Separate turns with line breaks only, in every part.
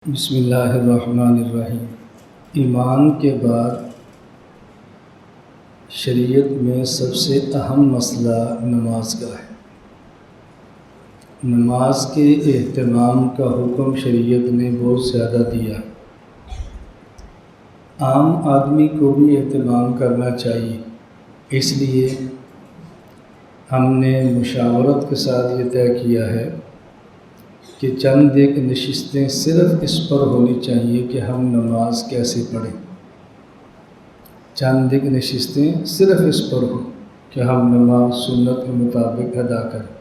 بسم اللہ الرحمن الرحیم۔ ایمان کے بعد شریعت میں سب سے اہم مسئلہ نماز کا ہے۔ نماز کے اہتمام کا حکم شریعت نے بہت زیادہ دیا۔ عام آدمی کو بھی اہتمام کرنا چاہیے، اس لیے ہم نے مشاورت کے ساتھ یہ طے کیا ہے کہ چند ایک نشستیں صرف اس پر ہونی چاہیے کہ ہم نماز کیسے پڑھیں۔ چند ایک نشستیں صرف اس پر ہوں کہ ہم نماز سنت کے مطابق ادا کریں۔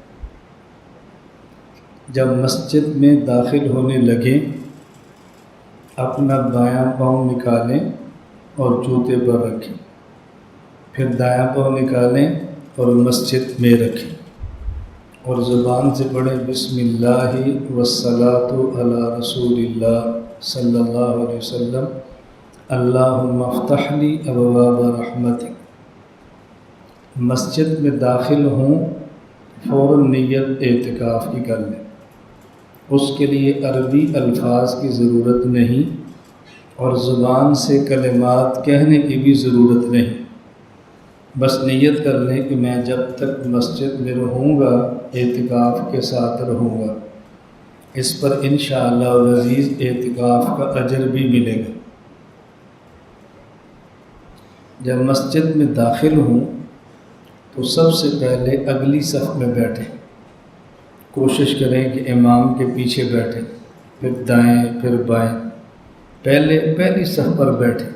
جب مسجد میں داخل ہونے لگیں، اپنا دایاں پاؤں نکالیں اور جوتے پر رکھیں، پھر دایاں پاؤں نکالیں اور مسجد میں رکھیں اور زبان سے پڑھیں بسم اللہ والصلاۃ علی رسول اللہ صلی اللہ علیہ وسلم اللہم افتح لی ابواب رحمتک۔ مسجد میں داخل ہوں فوراً نیت اعتکاف کی کر لیں۔ اس کے لیے عربی الفاظ کی ضرورت نہیں اور زبان سے کلمات کہنے کی بھی ضرورت نہیں، بس نیت کر لیں کہ میں جب تک مسجد میں رہوں گا اعتکاف کے ساتھ رہوں گا۔ اس پر انشاءاللہ العزیز اعتکاف کا اجر بھی ملے گا۔ جب مسجد میں داخل ہوں تو سب سے پہلے اگلی صف میں بیٹھیں۔ کوشش کریں کہ امام کے پیچھے بیٹھیں، پھر دائیں پھر بائیں، پہلی صف پر بیٹھیں۔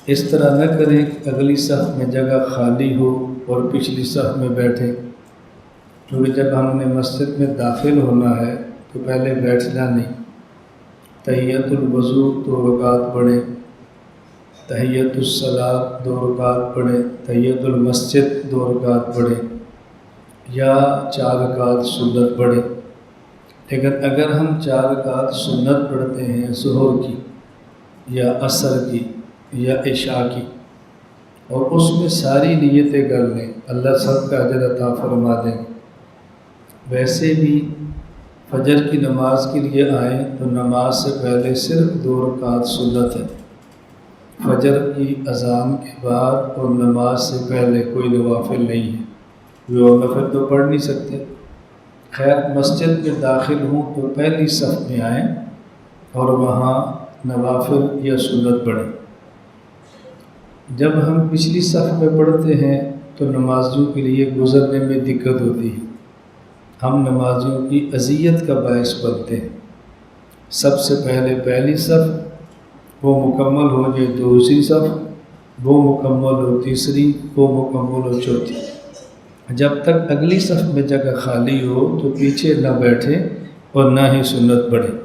اس طرح نہ کریں کہ اگلی صف میں جگہ خالی ہو اور پچھلی صف میں بیٹھیں، کیونکہ جب ہم نے مسجد میں داخل ہونا ہے تو پہلے بیٹھنا نہیں۔ تحیۃ الوضو 2 رکعت پڑھیں، تحیۃ الصلاۃ 2 رکعت پڑھیں، تحیۃ المسجد 2 رکعت پڑھیں یا 4 رکعت سنت پڑھیں۔ لیکن اگر ہم 4 رکعت سنت پڑھتے ہیں ظہر کی یا عصر کی یا عشاء کی اور اس میں ساری نیتیں کر لیں، اللہ سب کا اجر عطا فرما دیں گے۔ ویسے بھی فجر کی نماز کے لیے آئیں تو نماز سے پہلے صرف 2 رکعت سنت ہے۔ فجر کی اذان کے بعد اور نماز سے پہلے کوئی نوافل نہیں ہے، وہ نفل تو پڑھ نہیں سکتے۔ خیر، مسجد میں داخل ہوں تو پہلی صف میں آئیں اور وہاں نوافل یا سنت پڑھیں۔ جب ہم پچھلی صف میں پڑھتے ہیں تو نمازیوں کے لیے گزرنے میں دقت ہوتی ہے، ہم نمازیوں کی اذیت کا باعث بنتے ہیں۔ سب سے پہلے پہلی صف، وہ مکمل ہو جائے دوسری صف، وہ مکمل ہو تیسری، وہ مکمل ہو چوتھی۔ جب تک اگلی صف میں جگہ خالی ہو تو پیچھے نہ بیٹھیں اور نہ ہی سنت پڑھیں۔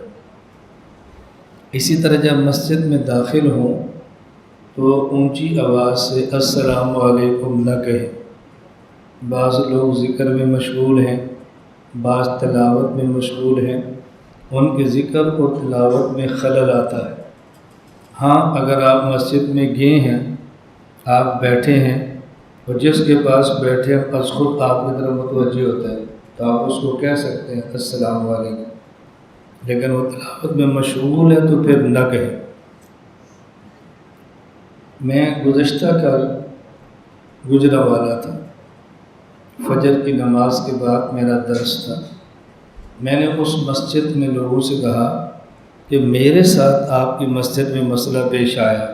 اسی طرح جب مسجد میں داخل ہوں تو اونچی آواز سے السلام علیکم نہ کہیں۔ بعض لوگ ذکر میں مشغول ہیں، بعض تلاوت میں مشغول ہیں، ان کے ذکر اور تلاوت میں خلل آتا ہے۔ ہاں، اگر آپ مسجد میں گئے ہیں، آپ بیٹھے ہیں اور جس کے پاس بیٹھے از خود آپ کی طرف متوجہ ہوتا ہے تو آپ اس کو کہہ سکتے ہیں السلام علیکم، لیکن وہ تلاوت میں مشغول ہے تو پھر نہ کہیں۔ میں گزشتہ کل گجرانوالہ تھا، فجر کی نماز کے بعد میرا درس تھا۔ میں نے اس مسجد میں لوگوں سے کہا کہ میرے ساتھ آپ کی مسجد میں مسئلہ پیش آیا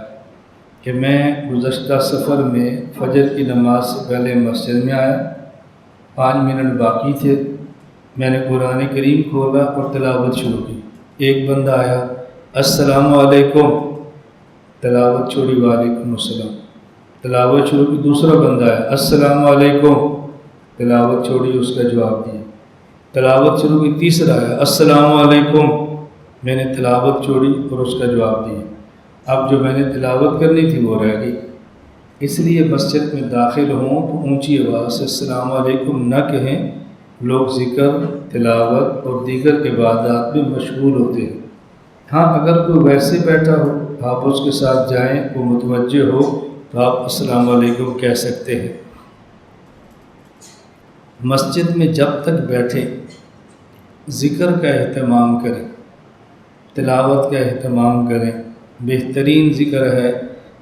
کہ میں گزشتہ سفر میں فجر کی نماز سے پہلے مسجد میں آیا، 5 منٹ باقی تھے، میں نے قرآن کریم کھولا اور تلاوت شروع کی۔ ایک بندہ آیا السلام علیکم، تلاوت چھوڑی وعلیکم السلام، تلاوت شروع کی۔ دوسرا بندہ آیا السلام علیکم، تلاوت چھوڑی، اس کا جواب دیا۔ تلاوت شروع کی۔ تیسرا آیا السلام علیکم، میں نے تلاوت چھوڑی اور اس کا جواب دیا۔ اب جو میں نے تلاوت کرنی تھی وہ رہ گئی۔ اس لیے مسجد میں داخل ہوں تو اونچی آواز سے السلام علیکم نہ کہیں۔ لوگ ذکر، تلاوت اور دیگر عبادات میں مشغول ہوتے ہیں۔ ہاں، اگر کوئی ویسے بیٹھا ہو، آپ اس کے ساتھ جائیں، وہ متوجہ ہو تو آپ السلام علیکم کہہ سکتے ہیں۔ مسجد میں جب تک بیٹھیں ذکر کا اہتمام کریں، تلاوت کا اہتمام کریں۔ بہترین ذکر ہے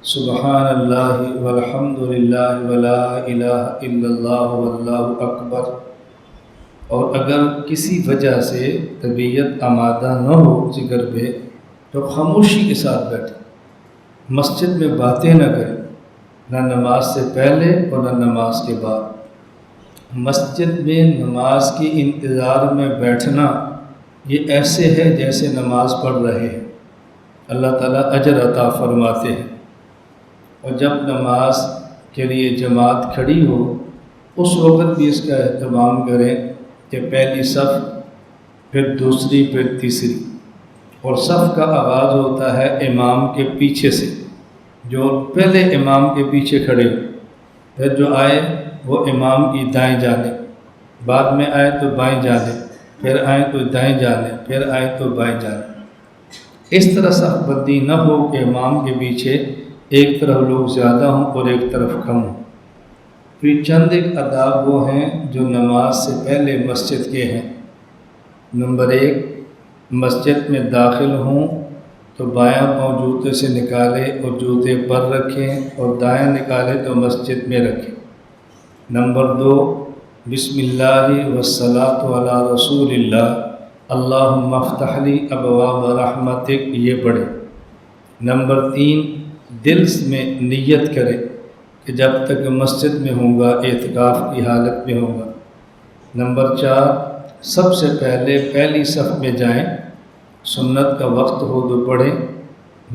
سبحان اللہ والحمد للہ ولا الہ الا اللہ واللہ اکبر۔ اور اگر کسی وجہ سے طبیعت آمادہ نہ ہو ذکر پہ تو خاموشی کے ساتھ بیٹھیں، مسجد میں باتیں نہ کریں، نہ نماز سے پہلے اور نہ نماز کے بعد۔ مسجد میں نماز کی انتظار میں بیٹھنا یہ ایسے ہے جیسے نماز پڑھ رہے ہیں، اللہ تعالیٰ اجر عطا فرماتے ہیں۔ اور جب نماز کے لیے جماعت کھڑی ہو اس وقت بھی اس کا اہتمام کریں کہ پہلی صف، پھر دوسری، پھر تیسری، اور صف کا آغاز ہوتا ہے امام کے پیچھے سے، جو پہلے امام کے پیچھے کھڑے ہو، پھر جو آئے وہ امام کی دائیں جانب، بعد میں آئے تو بائیں جانب، پھر آئے تو دائیں جانب، پھر آئے تو بائیں جانب۔ اس طرح صف بندی نہ ہو کہ امام کے پیچھے ایک طرف لوگ زیادہ ہوں اور ایک طرف کم ہوں۔ پھر چند ایک آداب وہ ہیں جو نماز سے پہلے مسجد کے ہیں۔ نمبر 1، مسجد میں داخل ہوں تو بایاں پاؤں جوتے سے نکالے اور جوتے پر رکھیں، اور دایاں نکالے تو مسجد میں رکھیں۔ نمبر 2، بسم اللہ والصلاۃ علی رسول اللہ اللہم افتح لی ابواب رحمتک، یہ پڑھیں۔ نمبر 3، دل میں نیت کرے کہ جب تک مسجد میں ہوں گا اعتکاف کی حالت میں ہوں گا۔ نمبر 4، سب سے پہلے پہلی صف میں جائیں، سنت کا وقت ہو تو پڑھیں،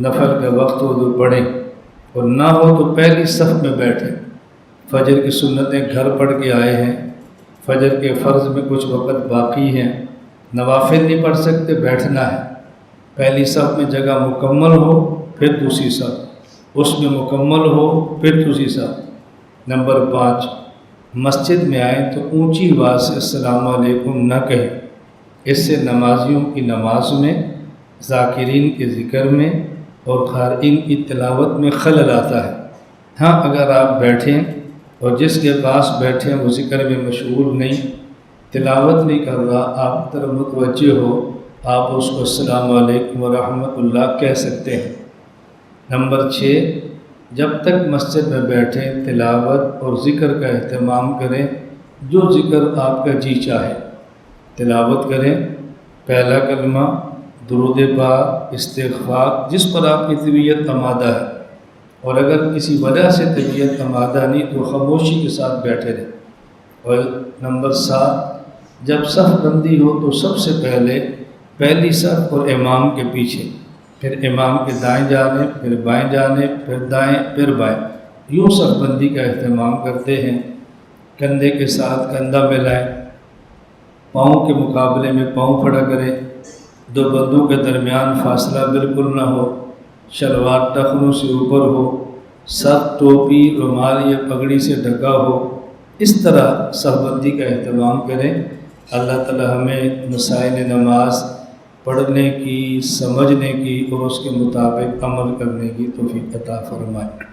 نفل کا وقت ہو تو پڑھیں، اور نہ ہو تو پہلی صف میں بیٹھیں۔ فجر کی سنتیں گھر پڑھ کے آئے ہیں، فجر کے فرض میں کچھ وقت باقی ہیں، نوافل نہیں پڑھ سکتے، بیٹھنا ہے۔ پہلی صف میں جگہ مکمل ہو پھر دوسری صف، اس میں مکمل ہو پھر دوسری صف۔ نمبر 5، مسجد میں آئیں تو اونچی آواز سے السلام علیکم نہ کہیں، اس سے نمازیوں کی نماز میں، ذاکرین کے ذکر میں اور قارئین کی تلاوت میں خلل آتا ہے۔ ہاں، اگر آپ بیٹھیں اور جس کے پاس بیٹھیں وہ ذکر میں مشغول نہیں، تلاوت نہیں کر رہا، آپ کی طرف متوجہ ہو، آپ اس کو السلام علیکم ورحمۃ اللہ کہہ سکتے ہیں۔ نمبر 6، جب تک مسجد میں بیٹھیں تلاوت اور ذکر کا اہتمام کریں، جو ذکر آپ کا جی چاہے تلاوت کریں، پہلا کلمہ، درود پاک، استغفار، جس پر آپ کی طبیعت آمادہ ہے، اور اگر کسی وجہ سے طبیعت آمادہ نہیں تو خاموشی کے ساتھ بیٹھے رہیں۔ اور نمبر 7، جب صف بندی ہو تو سب سے پہلے پہلی صف اور امام کے پیچھے، پھر امام کے دائیں جانب، پھر بائیں جانب، پھر دائیں، پھر بائیں، یوں صف بندی کا اہتمام کرتے ہیں۔ کندھے کے ساتھ کندھا ملائیں، پاؤں کے مقابلے میں پاؤں کھڑا کریں، دو بندوں کے درمیان فاصلہ بالکل نہ ہو، شلوار ٹخنوں سے اوپر ہو، سر ٹوپی، رومال یا پگڑی سے ڈھکا ہو، اس طرح صف بندی کا اہتمام کریں۔ اللہ تعالی ہمیں مسائل نماز پڑھنے کی، سمجھنے کی اور اس کے مطابق عمل کرنے کی توفیق عطا فرمائے۔